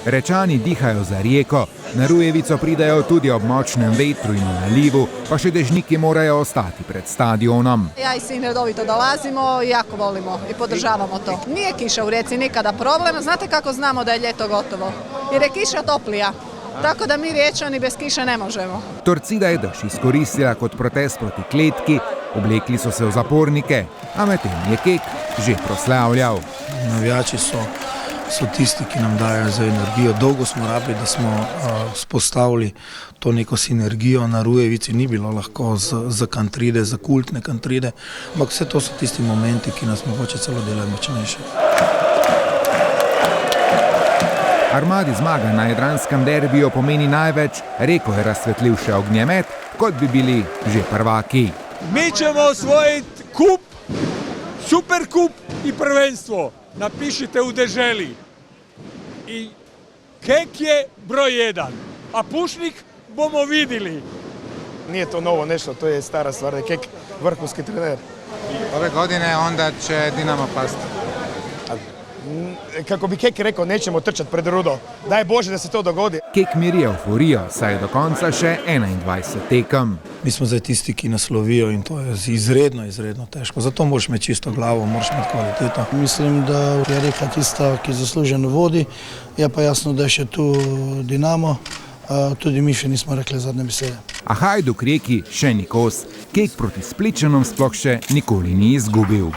Rečani dihajo za Rijeko, na Rujevico pridajo tudi ob močnem vetru in v nalivu, pa še dežniki morajo ostati pred stadionom. Ja i sin redovito dolazimo i jako volimo i podržavamo to. Nije kiša u Rijeci nikada problem, znate kako znamo da je ljeto gotovo? Jer je kiša toplija, tako da mi Riječani bez kiše ne možemo. Torcida je dež izkoristila kot protest proti kletki, oblekli so se v zapornike, a medtem je Kek že proslavljal. Navijači so tisti, ki nam dajo za energijo. Dolgo smo rabili, da smo spostavili to neko sinergijo. Na Rujevici ni bilo lahko za kantride, za kultne kantride, ampak vse to so tisti momenti, ki nas mogoče celo delajo močnejše. Armadi zmaga na jadranskem derbiju pomeni največ, Rijeko je razsvetlil še ognjemet, kot bi bili že prvaki. Mi ćemo osvojiti kup, super kup i prvenstvo. Napišite u deželi. I Kek je broj 1, a Pušnik bomo vidjeli. Nije to novo nešto, to je stara stvar, da je Kek vrhunski trener. Ove godine onda će Dinamo pasti. Kako bi Kek rekao, nećemo trčati pred rudo. Daj Bože da se to dogodi. Kek miri euforijo, saj je do konca še 21 tekem. Mi smo zdaj tisti, ki nas lovijo in to je izredno težko. Zato moraš imeti čisto glavo, moraš imeti kvaliteto. Mislim, da je Rijeka tista, ki zasluženo vodi. Je pa jasno, da je še tu Dinamo. Tudi mi še nismo rekli zadnje besede. A Hajduk Rijeki še ni kos. Kek proti Spličanom sploh še nikoli ni izgubil.